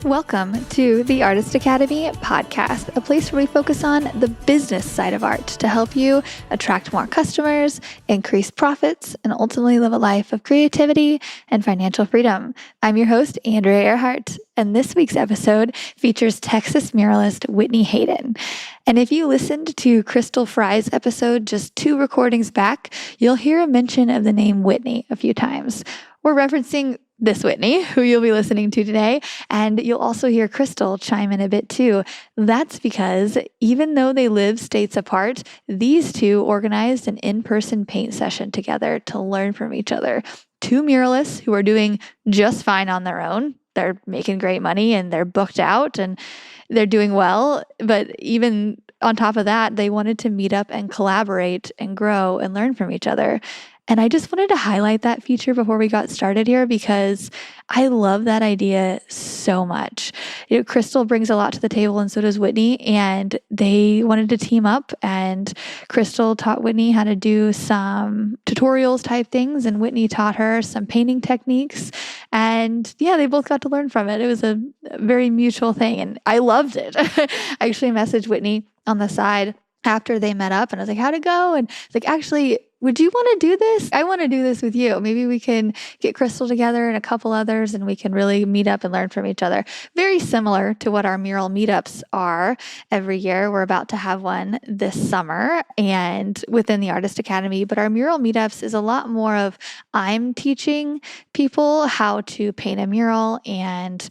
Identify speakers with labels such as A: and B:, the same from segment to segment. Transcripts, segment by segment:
A: Welcome to the Artist Academy podcast, a place where we focus on the business side of art to help you attract more customers, increase profits, and ultimately live a life of creativity and financial freedom. I'm your host, Andrea Earhart, and this week's episode features Texas muralist Whitney Hayden. And if you listened to Crystal Frye's episode just 2 recordings back, you'll hear a mention of the name Whitney a few times. We're referencing this Whitney, who you'll be listening to today, and you'll also hear Crystal chime in a bit too. That's because even though they live states apart, these two organized an in-person paint session together to learn from each other. 2 muralists who are doing just fine on their own. They're making great money and they're booked out and they're doing well, but even on top of that, they wanted to meet up and collaborate and grow and learn from each other. And I just wanted to highlight that feature before we got started here because I love that idea so much. You know, Crystal brings a lot to the table and so does Whitney, and they wanted to team up, and Crystal taught Whitney how to do some tutorials type things, and Whitney taught her some painting techniques. And yeah, they both got to learn from it. It was a very mutual thing, and I loved it. I actually messaged Whitney on the side after they met up, and I was like, how'd it go? And it's like, actually, would you want to do this? I want to do this with you. Maybe we can get Crystal together and a couple others and we can really meet up and learn from each other. Very similar to what our mural meetups are every year. We're about to have one this summer and within the Artist Academy, but our mural meetups is a lot more of I'm teaching people how to paint a mural and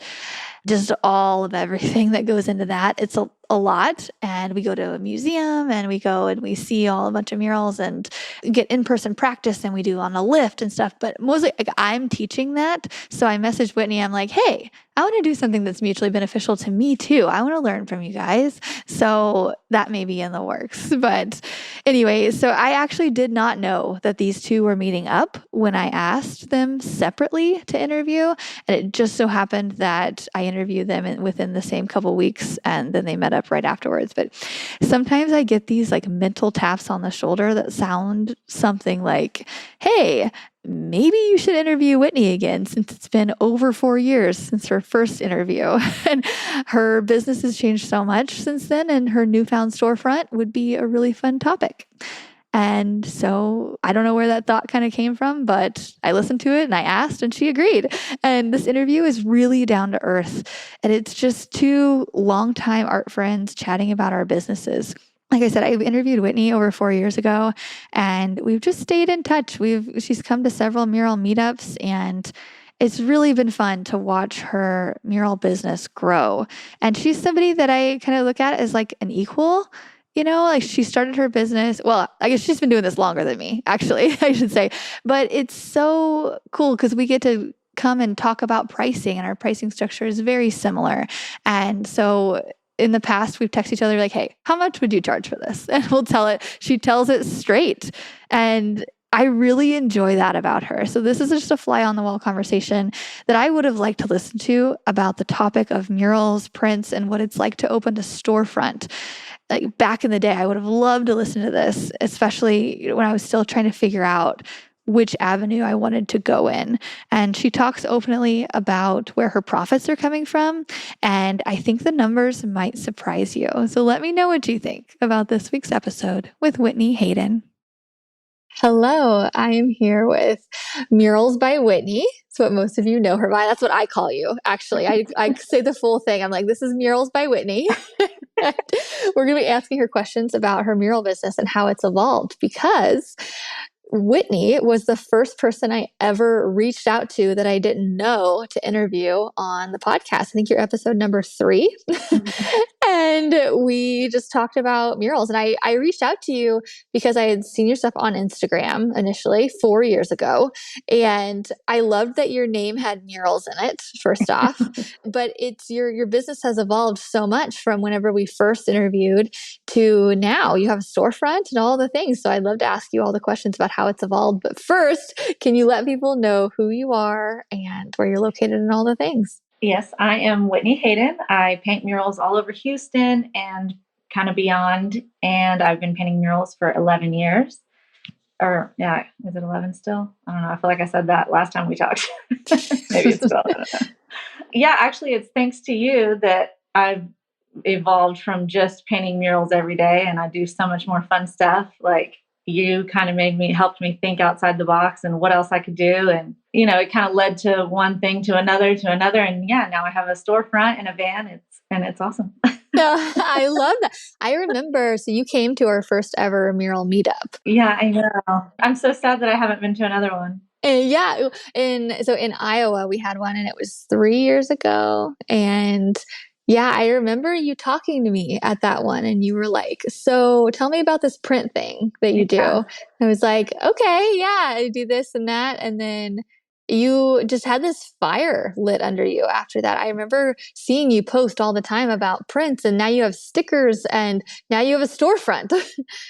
A: just all of everything that goes into that. It's a lot. And we go to a museum and we go and we see a bunch of murals and get in-person practice and we do on a lift and stuff. But mostly like, I'm teaching that. So I messaged Whitney. I'm like, hey, I want to do something that's mutually beneficial to me too. I want to learn from you guys. So that may be in the works. But anyway, so I actually did not know that these two were meeting up when I asked them separately to interview. And it just so happened that I interviewed them within the same couple weeks and then they met up right afterwards. But sometimes I get these like mental taps on the shoulder that sound something like, hey, maybe you should interview Whitney again since it's been over 4 years since her first interview. And her business has changed so much since then, and her newfound storefront would be a really fun topic. And so I don't know where that thought kind of came from, but I listened to it and I asked and she agreed. And this interview is really down to earth. And it's just 2 longtime art friends chatting about our businesses. Like I said, I interviewed Whitney over 4 years ago and we've just stayed in touch. She's come to several mural meetups and it's really been fun to watch her mural business grow. And she's somebody that I kind of look at as like an equal. You know, like she started her business. Well, I guess she's been doing this longer than me, actually, I should say. But it's so cool because we get to come and talk about pricing, and our pricing structure is very similar. And so in the past, we've texted each other like, hey, how much would you charge for this? And we'll tell it. She tells it straight. And I really enjoy that about her. So this is just a fly on the wall conversation that I would have liked to listen to about the topic of murals, prints, and what it's like to open a storefront. Like back in the day, I would have loved to listen to this, especially when I was still trying to figure out which avenue I wanted to go in. And she talks openly about where her profits are coming from. And I think the numbers might surprise you. So let me know what you think about this week's episode with Whitney Hayden. Hello, I am here with Murals by Whitney. That's what most of you know her by. That's what I call you, actually. I say the full thing. I'm like, this is Murals by Whitney. We're going to be asking her questions about her mural business and how it's evolved because Whitney was the first person I ever reached out to that I didn't know to interview on the podcast. I think you're episode number 3. And we just talked about murals. And I reached out to you because I had seen your stuff on Instagram initially 4 years ago. And I loved that your name had murals in it, first off. But it's your business has evolved so much from whenever we first interviewed to now. You have a storefront and all the things. So I'd love to ask you all the questions about how it's evolved. But first, can you let people know who you are and where you're located and all the things?
B: Yes, I am Whitney Hayden. I paint murals all over Houston and kind of beyond. And I've been painting murals for 11 years. Or, yeah, is it 11 still? I don't know. I feel like I said that last time we talked. Maybe it's 12. I don't know. Yeah, actually, it's thanks to you that I've evolved from just painting murals every day and I do so much more fun stuff. Like you kind of helped me think outside the box and what else I could do. And, it kind of led to one thing to another to another. And yeah, now I have a storefront and a van. It's awesome.
A: No, I love that. I remember, so you came to our first ever mural meetup.
B: Yeah, I know. I'm so sad that I haven't been to another one.
A: And yeah, in Iowa we had one and it was 3 years ago. And yeah, I remember you talking to me at that one and you were like, so tell me about this print thing that you
B: Yeah.
A: do. I was like, okay, yeah, I do this and that. And then you just had this fire lit under you after that. I remember seeing you post all the time about prints and now you have stickers and now you have a storefront.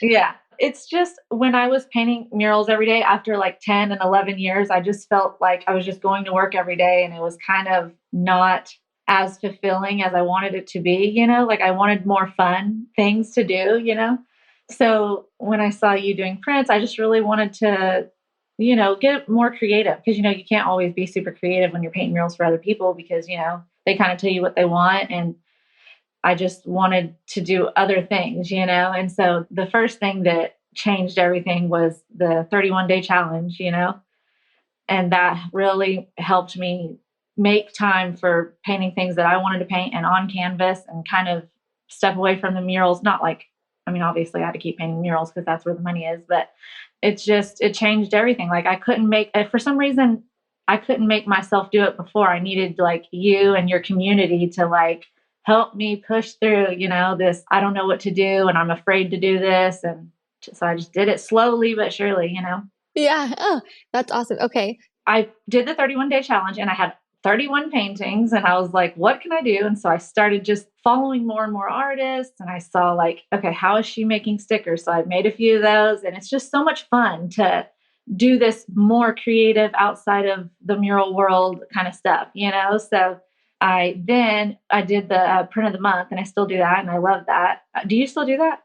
B: Yeah. It's just when I was painting murals every day after like 10 and 11 years, I just felt like I was just going to work every day and it was kind of not as fulfilling as I wanted it to be, like I wanted more fun things to do. So when I saw you doing prints, I just really wanted to, get more creative because, you can't always be super creative when you're painting murals for other people because, they kind of tell you what they want. And I just wanted to do other things. And so the first thing that changed everything was the 31-day challenge. And that really helped me make time for painting things that I wanted to paint and on canvas and kind of step away from the murals. Not like, I mean, obviously I had to keep painting murals because that's where the money is, but it changed everything. Like I couldn't make, for some reason, I couldn't make myself do it before. I needed like you and your community to like help me push through, this, I don't know what to do and I'm afraid to do this. And so I just did it slowly but surely.
A: Yeah. Oh, that's awesome. Okay.
B: I did the 31-day challenge and I had 31 paintings and I was like, what can I do? And so I started just following more and more artists and I saw like, okay, how is she making stickers? So I made a few of those and it's just so much fun to do this more creative outside of the mural world kind of stuff. So I did the print of the month and I still do that and I love that. Do you still do that?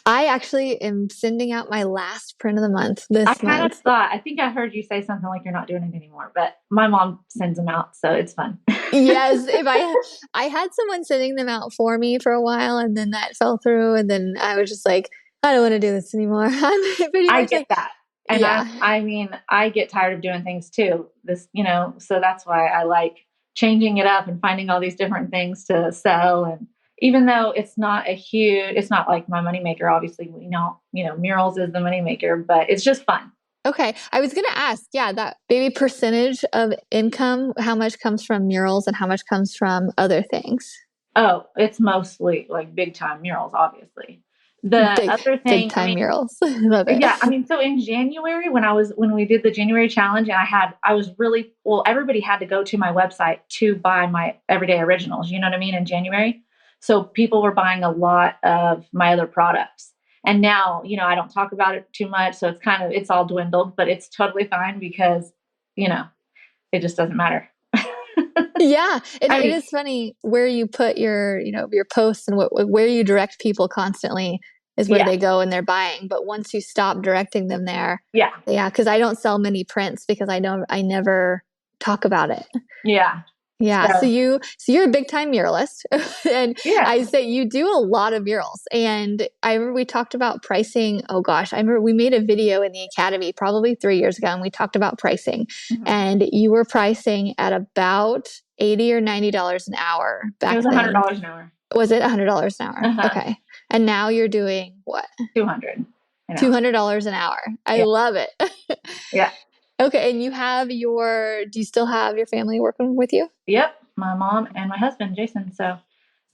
A: I actually am sending out my last print of the month
B: I
A: this
B: kind of
A: month.
B: thought, I think I heard you say something like you're not doing it anymore, but my mom sends them out, so it's fun.
A: Yes, if I had someone sending them out for me for a while and then that fell through and then I was just like, I don't want to do this anymore. I'm pretty
B: I
A: much
B: get
A: like,
B: that. And
A: yeah.
B: I mean, I get tired of doing things too. So that's why I like changing it up and finding all these different things to sell. And even though it's not like my moneymaker, obviously, murals is the moneymaker, but it's just fun.
A: Okay. I was going to ask, yeah, that maybe percentage of income, how much comes from murals and how much comes from other things?
B: Oh, it's mostly like big time murals, obviously. The
A: Big,
B: other
A: big
B: thing, I
A: time
B: mean,
A: murals. Love it.
B: yeah, I mean, so in January when we did the January challenge and I was really, well, everybody had to go to my website to buy my everyday originals, you know what I mean, in January. So people were buying a lot of my other products. And now, I don't talk about it too much, so it's all dwindled, but it's totally fine because, you know, it just doesn't matter.
A: Yeah,
B: I
A: it
B: mean,
A: is funny where you put your, your posts and where you direct people constantly is where
B: yeah,
A: they go and they're buying. But once you stop directing them there,
B: yeah,
A: yeah, because I don't sell many prints because I never talk about it.
B: yeah.
A: Yeah,
B: So
A: so you're a big time muralist, and
B: yeah.
A: I say you do a lot of murals. And I remember we talked about pricing. Oh gosh, I remember we made a video in the academy probably 3 years ago, and we talked about pricing.
B: Mhm.
A: And you were pricing at about $80 or $90 an hour
B: It
A: back
B: was a hundred
A: then.
B: dollars an hour.
A: Was it $100 an hour?
B: Uh-huh.
A: Okay, and now you're doing what?
B: 200 an hour.
A: $200 an hour. I
B: Yeah.
A: love it.
B: Yeah.
A: Okay, and do you still have your family working with you?
B: Yep. My mom and my husband, Jason. So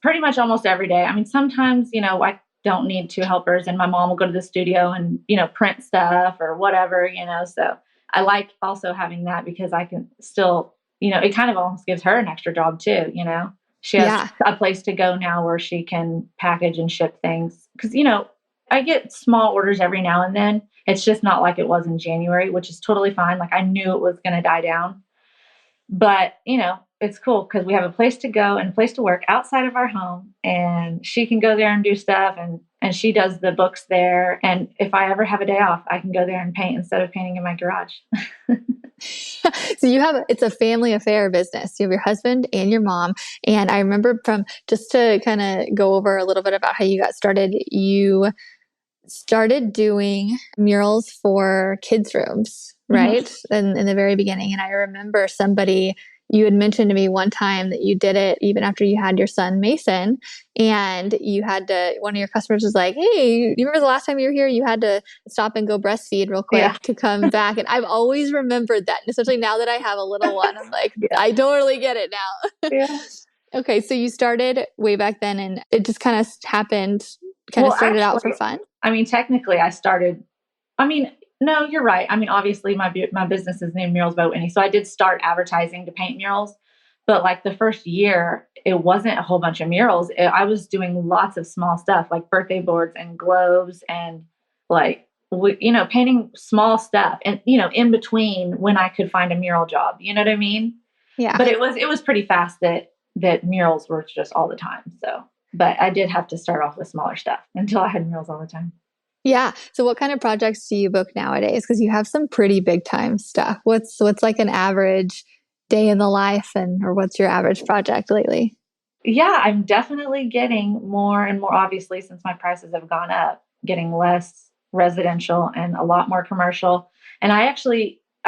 B: pretty much almost every day. I mean, sometimes, I don't need two helpers and my mom will go to the studio and, print stuff or whatever. So I like also having that because I can still, it kind of almost gives her an extra job too. She has
A: Yeah.
B: a place to go now where she can package and ship things. Cause, I get small orders every now and then. It's just not like it was in January, which is totally fine. Like I knew it was going to die down. But, it's cool because we have a place to go and a place to work outside of our home and she can go there and do stuff and she does the books there and if I ever have a day off, I can go there and paint instead of painting in my garage.
A: So it's a family affair business. You have your husband and your mom. And I remember just to kind of go over a little bit about how you got started, you started doing murals for kids' rooms,
B: Mhm.
A: right? In the very beginning. And I remember you had mentioned to me one time that you did it even after you had your son Mason, and one of your customers was like, "Hey, you remember the last time you were here? You had to stop and go breastfeed real
B: Yeah.
A: quick to come back." And I've always remembered that, and especially now that I have a little one, I'm like,
B: Yeah.
A: I totally get it now.
B: Yeah.
A: Okay, so you started way back then, and it just kind of happened, kind of
B: Well,
A: started out for
B: actually,
A: fun.
B: I mean, technically, I started. I mean, no, you're right. I mean, obviously, my business is named Murals by Whitney, so I did start advertising to paint murals. But like the first year, it wasn't a whole bunch of murals. I was doing lots of small stuff like birthday boards and globes and like painting small stuff, and in between when I could find a mural job. You know what I mean?
A: Yeah.
B: But it was pretty fast that murals were just all the time. So, but I did have to start off with smaller stuff until I had murals all the time.
A: Yeah. So what kind of projects do you book nowadays? Because you have some pretty big time stuff. What's like an average day in the life, or what's your average project lately?
B: Yeah, I'm definitely getting more and more, obviously, since my prices have gone up, getting less residential and a lot more commercial. And I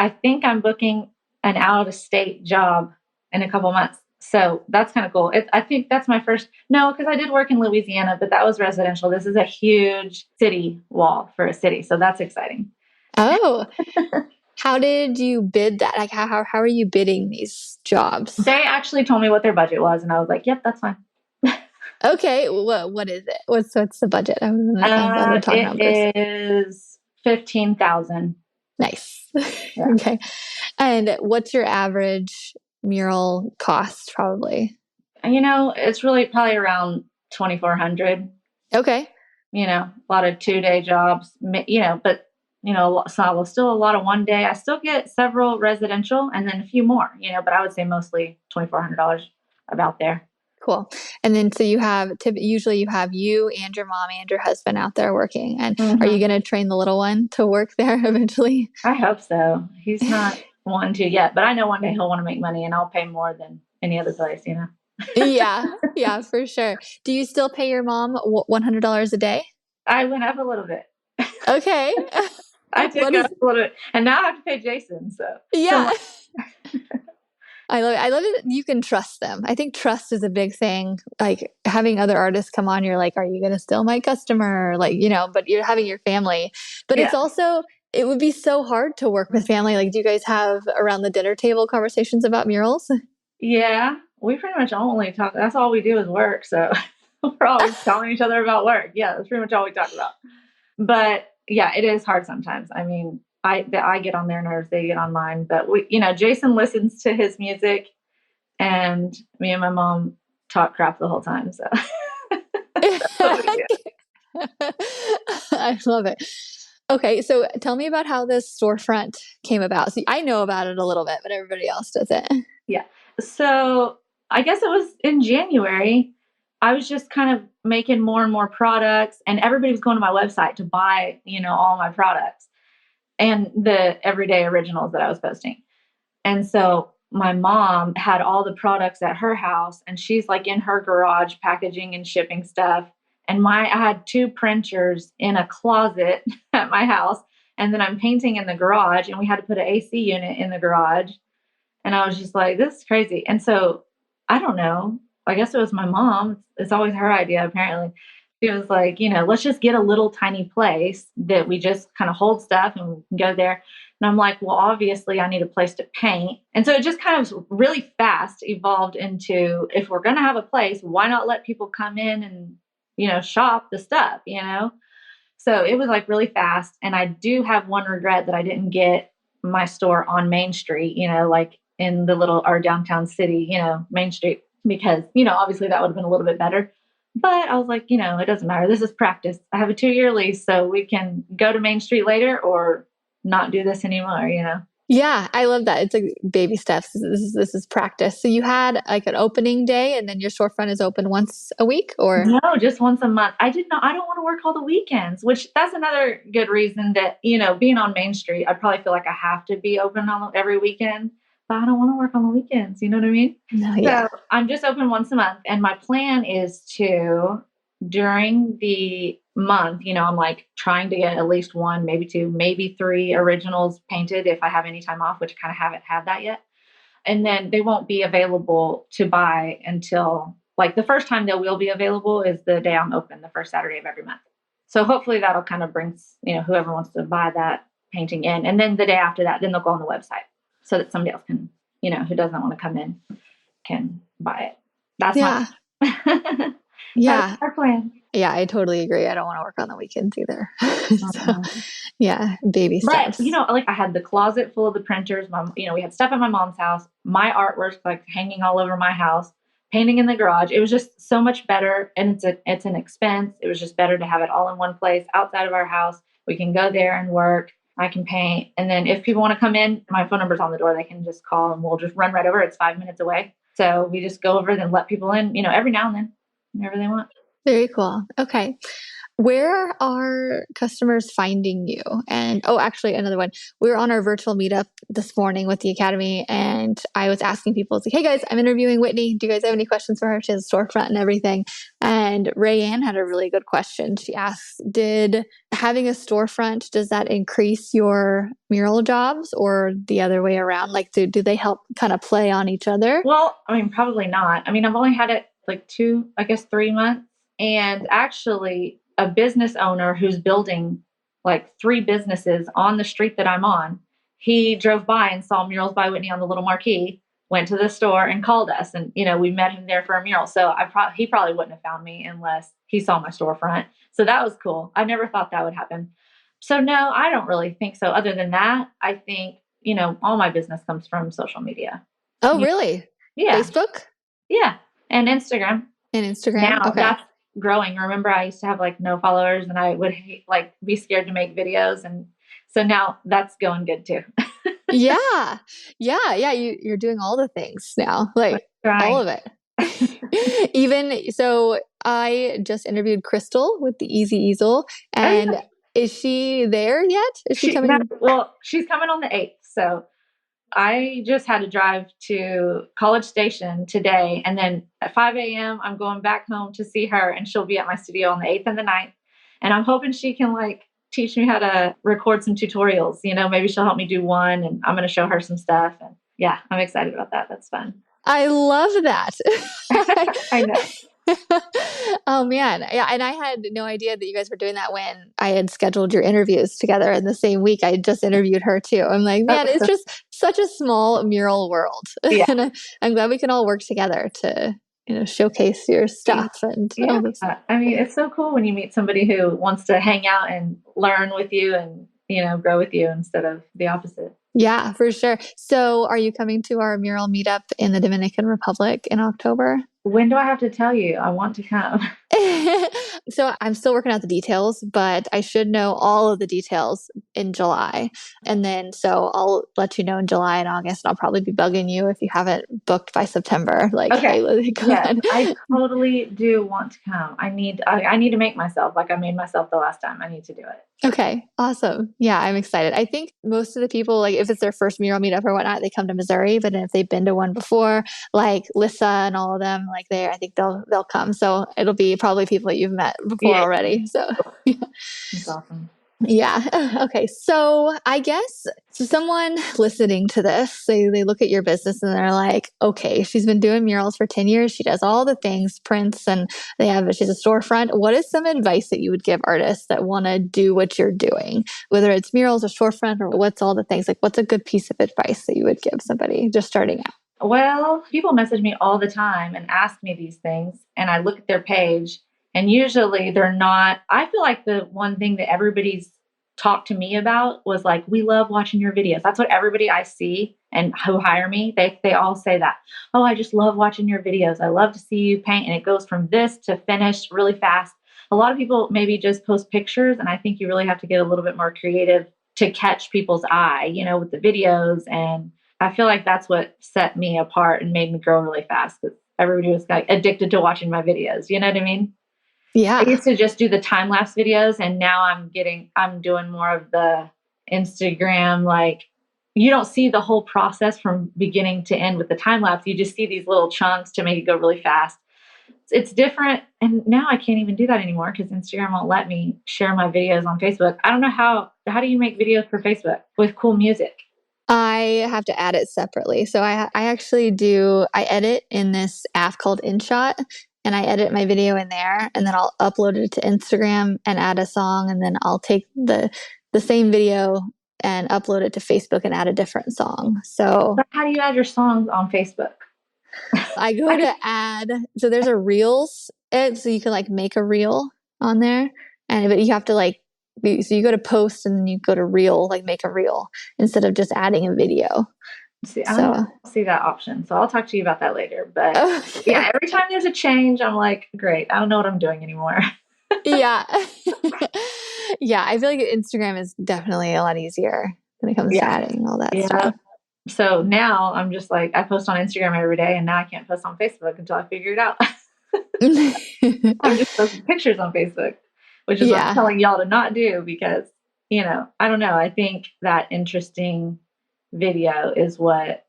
B: think I'm booking an out of state job in a couple months. So that's kind of cool. I think that's my first, no, because I did work in Louisiana, but that was residential. This is a huge city wall for a city. So that's exciting.
A: Oh, how did you bid that? Like how are you bidding these jobs?
B: They actually told me what their budget was, and I was like, yep, that's fine.
A: Okay, what is it? What's the budget? I love to talk numbers.
B: It is 15,000.
A: Nice.
B: Yeah.
A: Okay. And what's your average mural cost probably?
B: It's really probably around 2,400.
A: Okay.
B: A lot of 2-day jobs, but so still a lot of 1 day. I still get several residential and then a few more, but I would say mostly $2,400 about there.
A: Cool. And then so usually you have you and your mom and your husband out there working. And are you
B: Hmm.
A: going to train the little one to work there eventually?
B: I hope so. He's not wanting to yet, but I know one day he'll want to make money and I'll pay more than any other place.
A: Yeah. Yeah, for sure. Do you still pay your mom $100 a day?
B: I went up a little bit.
A: Okay.
B: I took
A: What
B: up
A: is,
B: a little bit, and now I have to pay Jason. So
A: yeah.
B: much.
A: I love it. I love it. You can trust them. I think trust is a big thing. Like having other artists come on, you're like, are you going to steal my customer? Like, but you're having your family. But
B: Yeah.
A: it would be so hard to work with family. Like, do you guys have around the dinner table conversations about murals?
B: Yeah, we pretty much only talk. That's all we do is work. So we're always telling each other about work. Yeah, that's pretty much all we talk about. But yeah, it is hard sometimes. I mean, I get on their nerves, they get on mine. But Jason listens to his music, and me and my mom talk crap the whole time. So that's what we do.
A: I love it. Okay, so tell me about how this storefront came about. See, I know about it a little bit, but everybody else doesn't.
B: Yeah. So I guess it was in January. I was just kind of making more and more products, and everybody was going to my website to buy, all my products and the everyday originals that I was posting. And so my mom had all the products at her house, and she's like in her garage packaging and shipping stuff. And I had 2 printers in a closet at my house, and then I'm painting in the garage, and we had to put an AC unit in the garage. And I was just like, this is crazy. And so I don't know. I guess it was my mom. It's always her idea, apparently. She was like, let's just get a little tiny place that we just kind of hold stuff and we can go there. And I'm like, well, obviously, I need a place to paint. And so it just kind of really fast evolved into, if we're going to have a place, why not let people come in and, shop the stuff. So it was like really fast. And I do have one regret that I didn't get my store on Main Street, like in the little our downtown city, Main Street, because, obviously that would have been a little bit better. But I was like, it doesn't matter. This is practice. I have a 2-year lease, so we can go to Main Street later or not do this anymore.
A: Yeah, I love that. It's like baby steps. This is practice. So you had like an opening day and then your storefront is open once a week or?
B: No, just once a month. I don't want to work all the weekends, which that's another good reason that, being on Main Street, I probably feel like I have to be open on every weekend, but I don't want to work on the weekends. You know what I mean?
A: No, yeah.
B: So I'm just open once a month. And my plan is to, during the month, I'm like trying to get at least one, maybe two, maybe three originals painted if I have any time off, which I kind of haven't had that yet. And then they won't be available to buy until like the first time they will be available is the day I'm open, the first Saturday of every month. So hopefully that'll kind of bring, whoever wants to buy that painting in. And then the day after that, then they'll go on the website so that somebody else can, who doesn't want to come in can buy it. That's
A: Yeah. Yeah.
B: That's our plan.
A: Yeah, I totally agree. I don't want to work on the weekends either. So, yeah, baby steps.
B: But, like I had the closet full of the printers. We had stuff at my mom's house, my artwork like hanging all over my house, painting in the garage. It was just so much better. And it's an expense. It was just better to have it all in one place outside of our house. We can go there and work. I can paint. And then if people want to come in, my phone number's on the door. They can just call and we'll just run right over. It's 5 minutes away. So we just go over and let people in, every now and then, whenever they want.
A: Very cool. Okay. Where are customers finding you? And actually, another one. We were on our virtual meetup this morning with the Academy, and I was asking people, like, hey guys, I'm interviewing Whitney. Do you guys have any questions for her? She has a storefront and everything. And Rayanne had a really good question. She asked, did having a storefront, does that increase your mural jobs or the other way around? Like, do they help kind of play on each other?
B: Well, probably not. I've only had it like 3 months. And actually, a business owner who's building like 3 businesses on the street that I'm on, he drove by and saw Murals by Whitney on the little marquee, went to the store and called us. And, we met him there for a mural. So he probably wouldn't have found me unless he saw my storefront. So that was cool. I never thought that would happen. So no, I don't really think so. Other than that, I think, all my business comes from social media.
A: Oh, really?
B: Yeah.
A: Facebook?
B: Yeah. And Instagram.
A: And Instagram?
B: Now
A: okay.
B: That's growing. Remember, I used to have like no followers and I would be scared to make videos. And so now that's going good too.
A: Yeah. You're doing all the things now, like all of it. Even so, I just interviewed Crystal with the Easy Easel, and is she there yet? Is she coming?
B: Well, she's coming on the 8th. So I just had to drive to College Station today. And then at 5 a.m., I'm going back home to see her, and she'll be at my studio on the 8th and the 9th. And I'm hoping she can teach me how to record some tutorials. Maybe she'll help me do one, and I'm going to show her some stuff. And yeah, I'm excited about that. That's fun.
A: I love that.
B: I know.
A: Oh man. Yeah. And I had no idea that you guys were doing that when I had scheduled your interviews together in the same week. I just interviewed her too. I'm like, man, it's just such a small mural world.
B: Yeah.
A: And I'm glad we can all work together to, showcase your stuff. And
B: it's so cool when you meet somebody who wants to hang out and learn with you and, grow with you instead of the opposite.
A: Yeah, for sure. So are you coming to our mural meetup in the Dominican Republic in October?
B: When do I have to tell you? I want to come.
A: So I'm still working out the details, but I should know all of the details in July. And then, so I'll let you know in July and August, and I'll probably be bugging you if you haven't booked by September. Like,
B: okay.
A: Hey,
B: I totally do want to come. I need to make myself like I made myself the last time. I need to do it.
A: Okay. Awesome. Yeah, I'm excited. I think most of the people, like if it's their first mural meetup or whatnot, they come to Missouri, but if they've been to one before, like Lissa and all of them, I think they'll come. So it'll be probably people that you've met before already. So
B: that's awesome.
A: Yeah. Okay. So I guess someone listening to this, they look at your business and they're like, okay, she's been doing murals for 10 years. She does all the things, prints, and she's a storefront. What is some advice that you would give artists that want to do what you're doing, whether it's murals or storefront or what's all the things? Like, what's a good piece of advice that you would give somebody just starting out?
B: Well, people message me all the time and ask me these things, and I look at their page. And usually they're not, I feel like the one thing that everybody's talked to me about was like, we love watching your videos. That's what everybody I see and who hire me, they all say that. Oh, I just love watching your videos. I love to see you paint. And it goes from this to finish really fast. A lot of people maybe just post pictures. And I think you really have to get a little bit more creative to catch people's eye, with the videos. And I feel like that's what set me apart and made me grow really fast, because everybody was like addicted to watching my videos. You know what I mean? I
A: Yeah.
B: used to just do the time lapse videos, and now I'm doing more of the Instagram. Like, you don't see the whole process from beginning to end with the time lapse. You just see these little chunks to make it go really fast. It's different. And now I can't even do that anymore because Instagram won't let me share my videos on Facebook. I don't know how do you make videos for Facebook with cool music?
A: I have to add it separately. So I actually I edit in this app called InShot, and I edit my video in there, and then I'll upload it to Instagram and add a song, and then I'll take the same video and upload it to Facebook and add a different song. So
B: But how do you add your songs on Facebook?
A: I go to add, so there's a Reels, so you can like make a reel on there, but you have to so you go to post and then you go to reel, like make a reel instead of just adding a video.
B: See, I don't see that option, so I'll talk to you about that later. But yeah, every time there's a change, I'm like, great, I don't know what I'm doing anymore.
A: Yeah. Yeah, I feel like Instagram is definitely a lot easier when it comes to adding all that stuff.
B: So now I'm just like, I post on Instagram every day, and now I can't post on Facebook until I figure it out. I'm just posting pictures on Facebook, which is what I'm telling y'all to not do, because, I don't know. I think that interesting video is what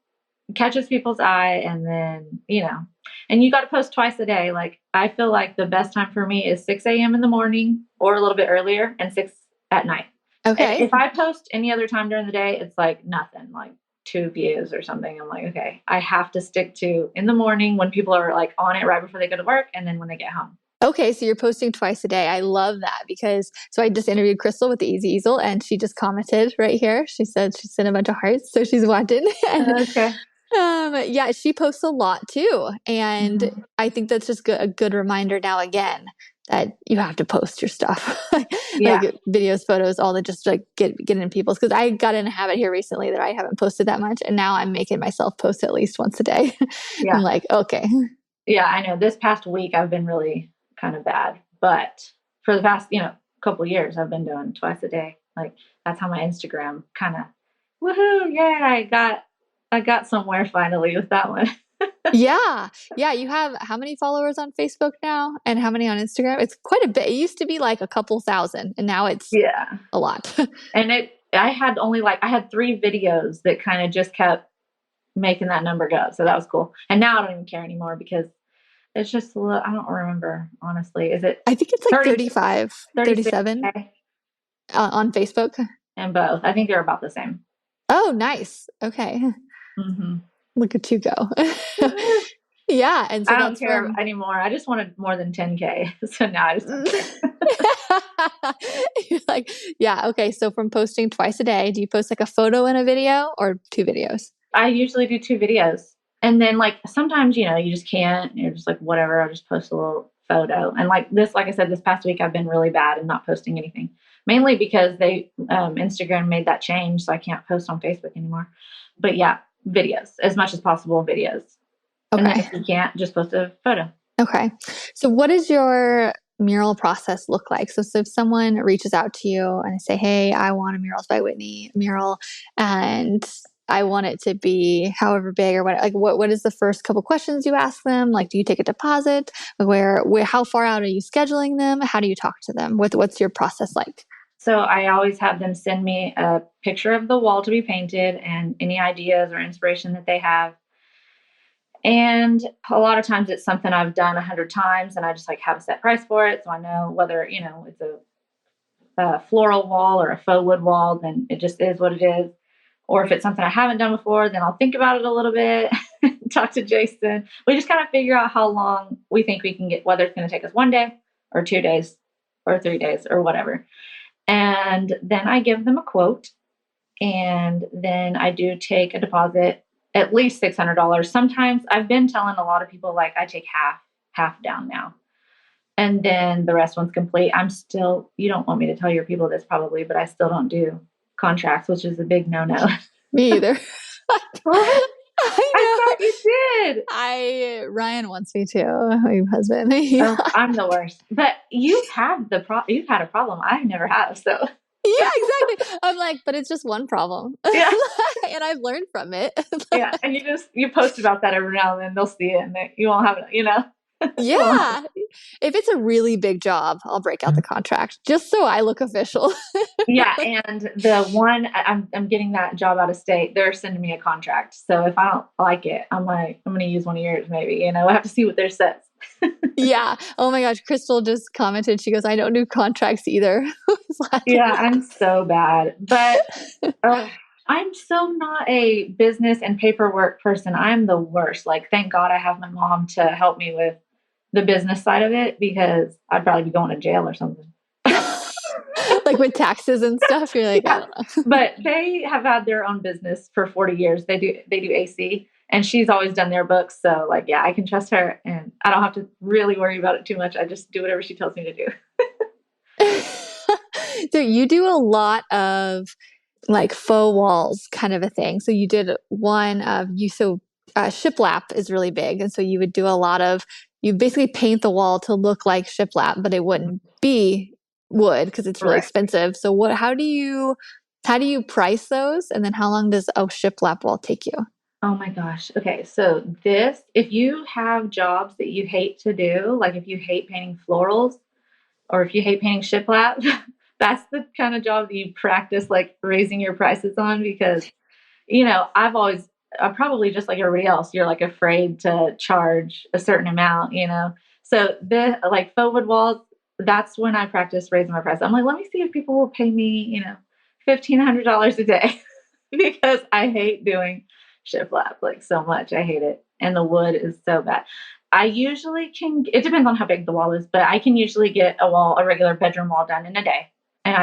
B: catches people's eye. And then, and you got to post twice a day. Like, I feel like the best time for me is 6 a.m. in the morning or a little bit earlier, and 6 at night.
A: Okay.
B: If I post any other time during the day, it's like nothing, like 2 views or something. I'm like, okay, I have to stick to in the morning when people are like on it right before they go to work, and then when they get home.
A: Okay, so you're posting twice a day. I love that, because so I just interviewed Crystal with the Easy Easel, and she just commented right here. She said she sent a bunch of hearts, so she's watching.
B: Okay.
A: Yeah, she posts a lot too, and I think that's just a good reminder now again that you have to post your stuff, like videos, photos, all that, just like get in people's. Because I got in a habit here recently that I haven't posted that much, and now I'm making myself post at least once a day. I'm like, okay.
B: Yeah, I know. This past week I've been really kind of bad, but for the past couple of years I've been doing twice a day. Like, that's how my Instagram kind of woohoo, yeah, I got somewhere finally with that one.
A: Yeah. You have how many followers on Facebook now, and how many on Instagram? It's quite a bit. It used to be like a couple thousand, and now it's a lot.
B: And I had 3 videos that kind of just kept making that number go, so that was cool. And now I don't even care anymore, because it's just a little, I don't remember, honestly. Is it?
A: I think it's like 35, 37 on Facebook.
B: And both. I think they're about the same.
A: Oh, nice. Okay. Look at you go. Yeah. And so
B: I don't care anymore. I just wanted more than 10K. So now I just don't care.
A: You're like, yeah. Okay. So from posting twice a day, do you post like a photo and a video, or 2 videos?
B: I usually do 2 videos. And then like sometimes, you just can't. You're just like, whatever, I'll just post a little photo. And like I said, this past week I've been really bad and not posting anything. Mainly because they Instagram made that change, so I can't post on Facebook anymore. But yeah, videos, as much as possible, videos. Okay. And then if you can't, just post a photo.
A: Okay. So what does your mural process look like? So if someone reaches out to you and I say, hey, I want a Murals by Whitney mural, and I want it to be however big or what is the first couple questions you ask them? Like, do you take a deposit? Where how far out are you scheduling them? How do you talk to them? What's your process like?
B: So I always have them send me a picture of the wall to be painted and any ideas or inspiration that they have. And a lot of times it's something I've done 100 times, and I just like have a set price for it. So I know whether, it's a floral wall or a faux wood wall, then it just is what it is. Or if it's something I haven't done before, then I'll think about it a little bit, talk to Jason. We just kind of figure out how long we think we can get, whether it's going to take us 1 day or 2 days or 3 days or whatever. And then I give them a quote, and then I do take a deposit, at least $600. Sometimes I've been telling a lot of people, like, I take half down now. And then the rest one's complete. You don't want me to tell your people this probably, but I still don't do contracts, which is a big no-no. Me either. I thought you did.
A: Ryan wants me to. My husband. Yeah.
B: I'm the worst. But you've had a problem. I never have. So
A: Yeah, exactly. I'm like, but it's just one problem.
B: Yeah.
A: And I've learned from it.
B: Yeah. And you post about that every now and then. They'll see it and you won't have it, you won't have
A: Yeah. If it's a really big job, I'll break out the contract just so I look official.
B: Yeah, and the one I'm getting that job out of state, they're sending me a contract. So if I don't like it, I'm like, I'm going to use one of yours maybe, I have to see what theirs says.
A: Yeah. Oh my gosh. Crystal just commented. She goes, I don't do contracts either.
B: Yeah, I'm so bad. But I'm so not a business and paperwork person. I'm the worst. Like, thank God I have my mom to help me with the business side of it because I'd probably be going to jail or something.
A: Like with taxes and stuff, you're like, I
B: Yeah.
A: don't know.
B: But they have had their own business for 40 years. They do AC and she's always done their books. So like, yeah, I can trust her and I don't have to really worry about it too much. I just do whatever she tells me to do.
A: So you do a lot of like faux walls kind of a thing. So you did one of shiplap is really big. And so you would do a lot of, you basically paint the wall to look like shiplap, but it wouldn't be wood because it's really
B: Right.
A: expensive. So how do you price those? And then how long does a shiplap wall take you?
B: Oh my gosh. Okay. So if you have jobs that you hate to do, like if you hate painting florals or if you hate painting shiplap, that's the kind of job that you practice like raising your prices on because, I'm probably just like everybody else, you're like afraid to charge a certain amount. So the like faux wood walls, that's when I practice raising my price. I'm like, let me see if people will pay me, $1,500 a day because I hate doing shiplap like so much. I hate it. And the wood is so bad. I usually it depends on how big the wall is, but I can usually get a regular bedroom wall done in a day. And now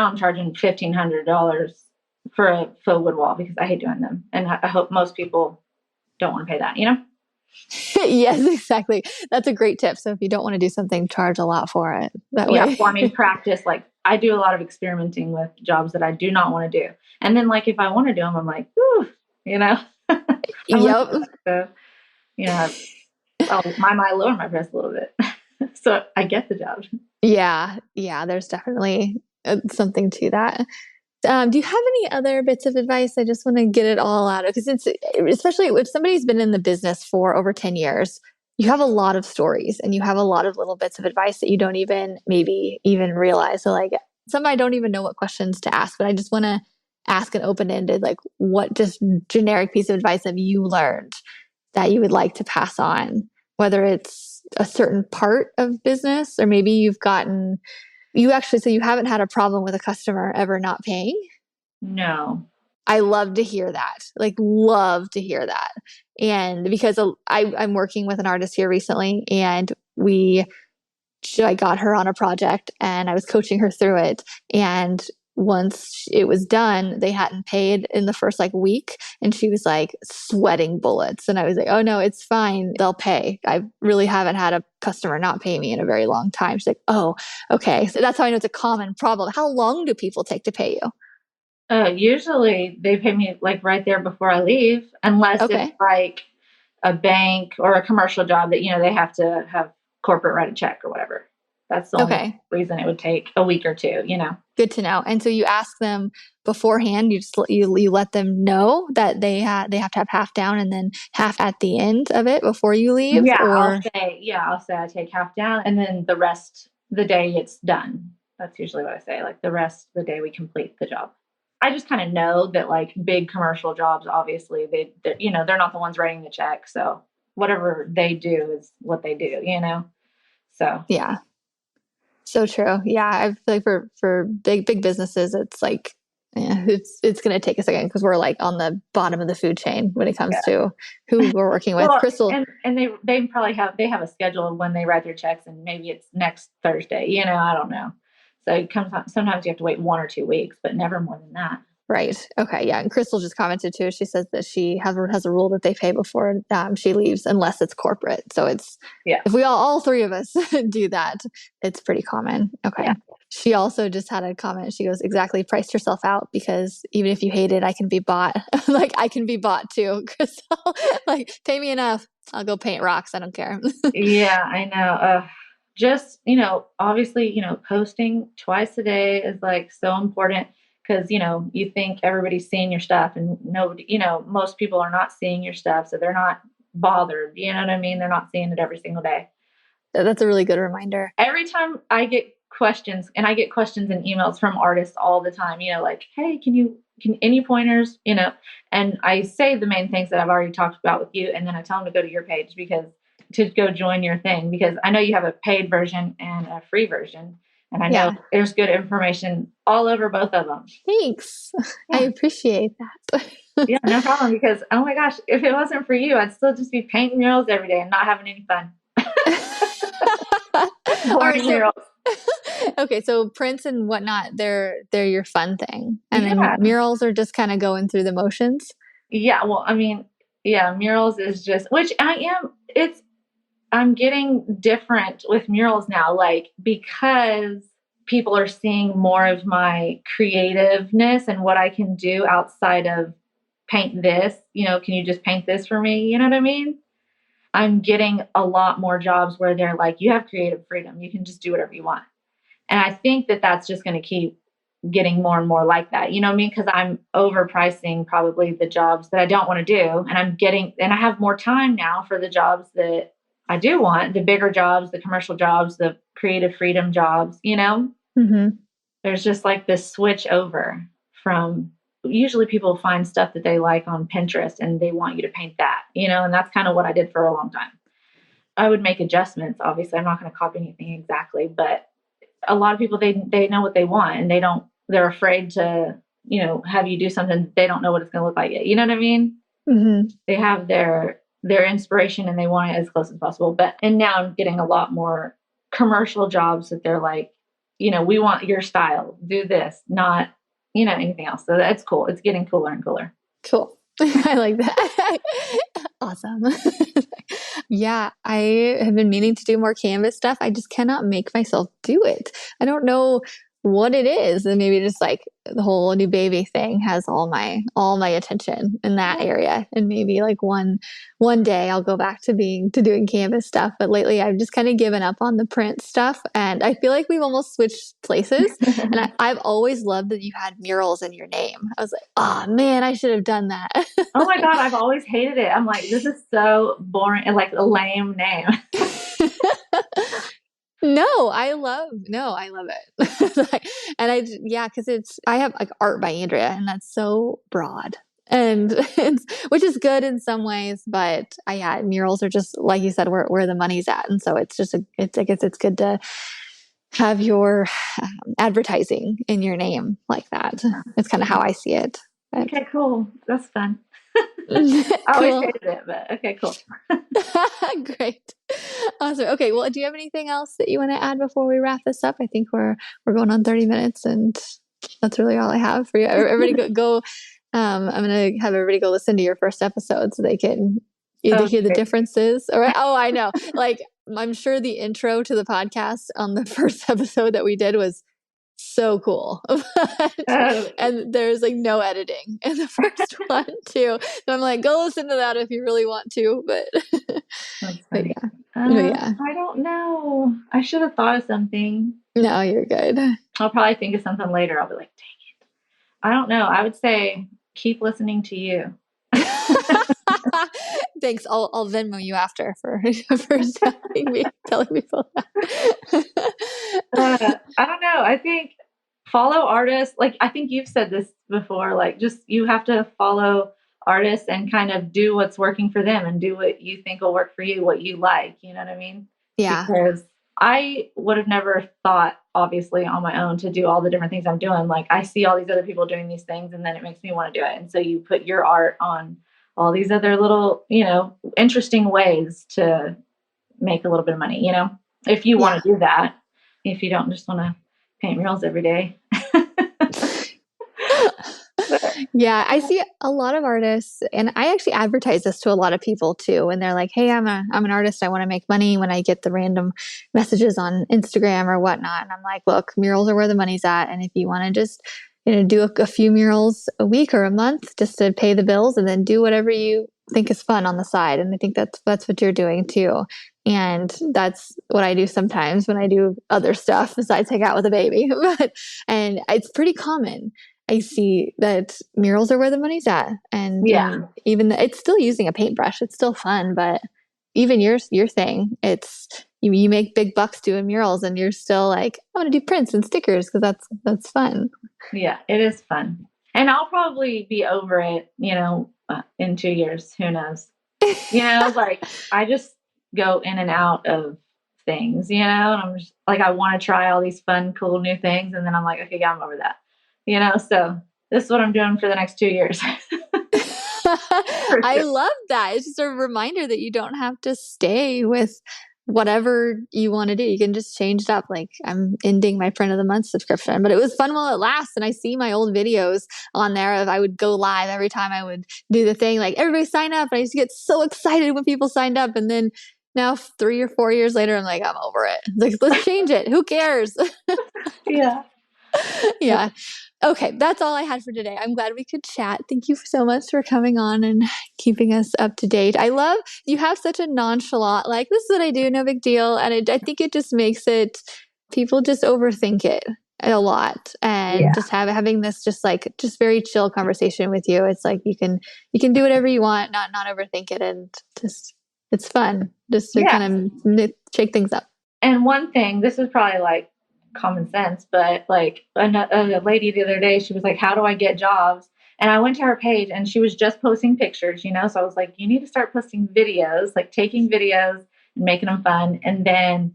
B: I'm charging $1,500 for a faux wood wall because I hate doing them. And I hope most people don't want to pay that.
A: Yes, exactly. That's a great tip. So if you don't want to do something, charge a lot for it. That
B: Yeah.
A: way.
B: Well, I mean, practice, like I do a lot of experimenting with jobs that I do not want to do. And then like, if I want to do them, I'm like, ooh, I'm like,
A: Yep.
B: so, I lower my price a little bit. So I get the job.
A: Yeah. Yeah. There's definitely something to that. Do you have any other bits of advice? I just want to get it all out of because especially if somebody's been in the business for over 10 years, you have a lot of stories and you have a lot of little bits of advice that you don't maybe even realize. So like some I don't even know what questions to ask, but I just want to ask an open-ended, like what just generic piece of advice have you learned that you would like to pass on, whether it's a certain part of business or maybe so you haven't had a problem with a customer ever not paying?
B: No.
A: I love to hear that. Like, love to hear that. And because I'm working with an artist here recently, and I got her on a project, and I was coaching her through it. And once it was done, they hadn't paid in the first like week, and she was like sweating bullets. And I was like, "Oh no, it's fine. They'll pay. I really haven't had a customer not pay me in a very long time." She's like, "Oh, okay." So that's how I know it's a common problem. How long do people take to pay you?
B: Usually they pay me like right there before I leave, unless it's
A: Okay.
B: like a bank or a commercial job that, they have to have corporate write a check or whatever. That's the only
A: Okay.
B: reason it would take a week or two.
A: Good to know. And so you ask them beforehand. You let them know that they have to have half down and then half at the end of it before you leave.
B: Yeah,
A: Or
B: I'll say I take half down and then the rest the day it's done. That's usually what I say. Like the rest of the day we complete the job. I just kind of know that like big commercial jobs, obviously they're not the ones writing the check. So whatever they do is what they do. So
A: yeah, so true. Yeah, I feel like for big businesses, it's like it's going to take a second because we're like on the bottom of the food chain when it comes
B: yeah.
A: to who we're working with.
B: Well,
A: Crystal.
B: and they probably have a schedule of when they write their checks, and maybe it's next Thursday. I don't know. So it comes sometimes you have to wait 1 or 2 weeks, but never more than that.
A: Right. Okay. Yeah. And Crystal just commented too. She says that she has a rule that they pay before she leaves, unless it's corporate. So
B: Yeah.
A: if we all three of us do that, it's pretty common. Okay.
B: Yeah.
A: She also just had a comment. She goes, exactly, priced yourself out because even if you hate it, I can be bought. Like I can be bought too, Crystal. Like pay me enough. I'll go paint rocks. I don't care.
B: Yeah, I know. just, obviously, posting twice a day is like so important because, you think everybody's seeing your stuff and nobody, most people are not seeing your stuff. So they're not bothered. You know what I mean? They're not seeing it every single day.
A: That's a really good reminder.
B: Every time I get questions, and I get questions and emails from artists all the time, like, hey, can any pointers, and I say the main things that I've already talked about with you. And then I tell them to go to your page to go join your thing, because I know you have a paid version and a free version. And I know there's good information all over both of them.
A: Thanks. Yeah. I appreciate that.
B: Yeah, no problem. Because, oh my gosh, if it wasn't for you, I'd still just be painting murals every day and not having any fun.
A: Right, murals. Okay, so prints and whatnot, they're your fun thing. And then murals are just kind of going through the motions.
B: Yeah, well, I mean, murals is just, which I'm getting different with murals now, like, because people are seeing more of my creativeness and what I can do outside of paint this, can you just paint this for me? You know what I mean? I'm getting a lot more jobs where they're like, you have creative freedom. You can just do whatever you want. And I think that that's just going to keep getting more and more like that. You know what I mean? Because I'm overpricing probably the jobs that I don't want to do. And I have more time now for the jobs that I do want, the bigger jobs, the commercial jobs, the creative freedom jobs,
A: Mm-hmm.
B: There's just like this switch over from, usually people find stuff that they like on Pinterest and they want you to paint that, and that's kind of what I did for a long time. I would make adjustments. Obviously, I'm not going to copy anything exactly, but a lot of people, they know what they want, and they're afraid to, have you do something they don't know what it's going to look like yet. You know what I mean?
A: Mm-hmm.
B: They have their inspiration and they want it as close as possible. And now I'm getting a lot more commercial jobs that they're like, we want your style, do this, not, anything else. So that's cool. It's getting cooler and cooler.
A: Cool. I like that. Awesome. Yeah, I have been meaning to do more canvas stuff. I just cannot make myself do it. I don't know what it is. And maybe just like the whole new baby thing has all my attention in that area. And maybe like one day I'll go back to doing canvas stuff. But lately I've just kind of given up on the print stuff. And I feel like we've almost switched places. And I've always loved that you had murals in your name. I was like, oh man, I should have done that.
B: Oh my God, I've always hated it. I'm like, this is so boring and like a lame name.
A: No, I love it. And because I have like art by Andrea, and that's so broad, and which is good in some ways, but murals are just like you said, where the money's at, and so it's just I guess it's good to have your advertising in your name like that. It's kind of how I see it. But.
B: Okay, cool. That's fun. I always hated it, but okay, cool.
A: Great. Awesome. Okay. Well, do you have anything else that you want to add before we wrap this up? I think we're going on 30 minutes, and that's really all I have for you. Everybody go. I'm going to have everybody go listen to your first episode so they can either hear the differences. All right. Oh, I know. Like, I'm sure the intro to the podcast on the first episode that we did was so cool. And there's like no editing in the first one too. So I'm like, go listen to that if you really want to. But yeah.
B: I don't know. I should have thought of something.
A: No, you're good.
B: I'll probably think of something later. I'll be like, dang it. I don't know. I would say keep listening to you.
A: Thanks. I'll Venmo you after for telling people that.
B: I don't know. I think follow artists. Like, I think you've said this before, like, just, you have to follow artists and kind of do what's working for them and do what you think will work for you, what you like. You know what I mean?
A: Yeah.
B: Because I would have never thought, obviously, on my own to do all the different things I'm doing. Like, I see all these other people doing these things, and then it makes me want to do it. And so you put your art on all these other little, interesting ways to make a little bit of money, if you want to do that, if you don't just want to paint murals every day.
A: Yeah, I see a lot of artists, and I actually advertise this to a lot of people too. And they're like, hey, I'm an artist. I want to make money, when I get the random messages on Instagram or whatnot. And I'm like, look, murals are where the money's at. And if you want to just, do a few murals a week or a month just to pay the bills, and then do whatever you think is fun on the side. And I think that's what you're doing too. And that's what I do sometimes when I do other stuff besides hang out with a baby. And it's pretty common. I see that murals are where the money's at. And even it's still using a paintbrush. It's still fun, but even your thing, it's you make big bucks doing murals, and you're still like, I want to do prints and stickers because that's fun.
B: Yeah, it is fun. And I'll probably be over it, in 2 years. Who knows? Like I just go in and out of things, and I'm just like, I want to try all these fun, cool new things. And then I'm like, okay, yeah, I'm over that, so this is what I'm doing for the next 2 years.
A: I love that. It's just a reminder that you don't have to stay with whatever you want to do. You can just change it up. Like I'm ending my friend of the month subscription, but it was fun while it lasts. And I see my old videos on there of I would go live every time I would do the thing, like everybody sign up. And I used to get so excited when people signed up. And then now 3 or 4 years later, I'm like, I'm over it. Like, let's change it. Who cares?
B: Yeah.
A: Yeah. Okay. That's all I had for today. I'm glad we could chat. Thank you so much for coming on and keeping us up to date. I love you have such a nonchalant, like, this is what I do. No big deal. And I think it just makes it, people just overthink it a lot. And just having this just very chill conversation with you. It's like, you can do whatever you want, not overthink it. And just, it's fun just to kind of shake things up.
B: And one thing, this is probably like common sense, but like a lady the other day, she was like, how do I get jobs? And I went to her page and she was just posting pictures, so I was like, you need to start posting videos, like taking videos and making them fun. And then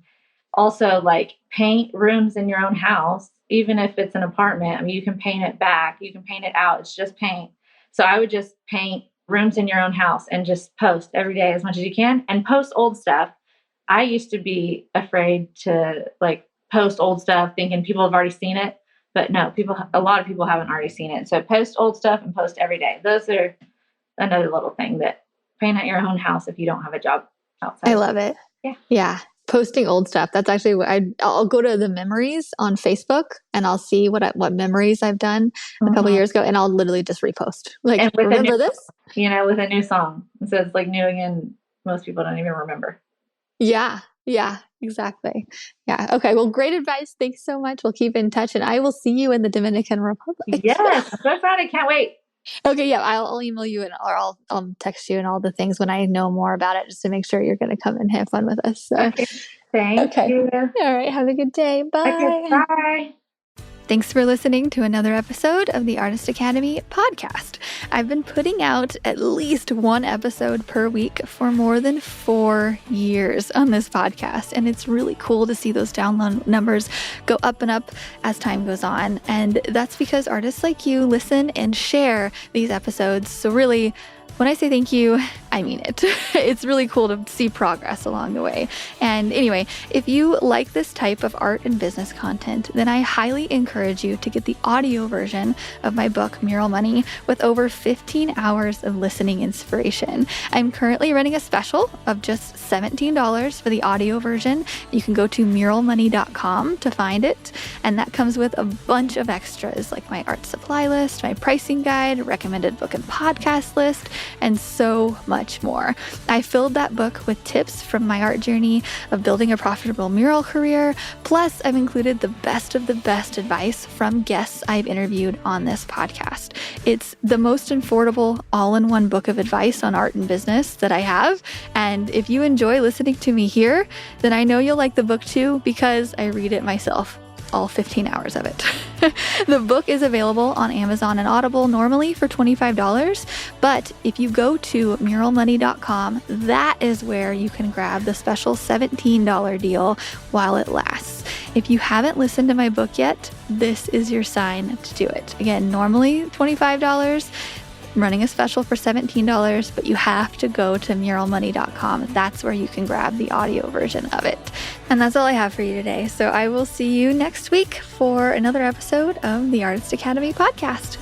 B: also like paint rooms in your own house, even if it's an apartment. I mean, you can paint it back, you can paint it out. It's just paint. So I would just paint rooms in your own house and just post every day as much as you can, and post old stuff. I used to be afraid to like post old stuff thinking people have already seen it, but no, a lot of people haven't already seen it. So post old stuff and post every day. Those are another little thing, that paint at your own house if you don't have a job outside.
A: I love it. Yeah. Posting old stuff. That's actually what I'll go to the memories on Facebook and I'll see what memories I've done a couple years ago, and I'll literally just repost. Like, remember this?
B: With a new song. So it's like new again. Most people don't even remember.
A: Yeah. Yeah, exactly. Yeah. Okay. Well, great advice. Thanks so much. We'll keep in touch, and I will see you in the Dominican Republic.
B: Yes. I'm so excited. Can't wait.
A: Okay. Yeah. I'll email you or I'll text you and all the things when I know more about it, just to make sure you're going to come and have fun with us. So.
B: Okay. Thank you.
A: All right. Have a good day. Bye.
B: Okay, bye.
A: Thanks for listening to another episode of the Artist Academy podcast. I've been putting out at least one episode per week for more than 4 years on this podcast, and it's really cool to see those download numbers go up and up as time goes on. And that's because artists like you listen and share these episodes. So really, when I say thank you, I mean it. It's really cool to see progress along the way. And anyway, if you like this type of art and business content, then I highly encourage you to get the audio version of my book, Mural Money, with over 15 hours of listening inspiration. I'm currently running a special of just $17 for the audio version. You can go to muralmoney.com to find it. And that comes with a bunch of extras like my art supply list, my pricing guide, recommended book and podcast list, and so much more. I filled that book with tips from my art journey of building a profitable mural career. Plus, I've included the best of the best advice from guests I've interviewed on this podcast. It's the most affordable all-in-one book of advice on art and business that I have. And if you enjoy listening to me here, then I know you'll like the book too, because I read it myself. All 15 hours of it. The book is available on Amazon and Audible normally for $25, but if you go to muralmoney.com, that is where you can grab the special $17 deal while it lasts. If you haven't listened to my book yet, this is your sign to do it. Again, normally $25. I'm running a special for $17, but you have to go to muralmoney.com. That's where you can grab the audio version of it. And that's all I have for you today. So I will see you next week for another episode of the Artist Academy podcast.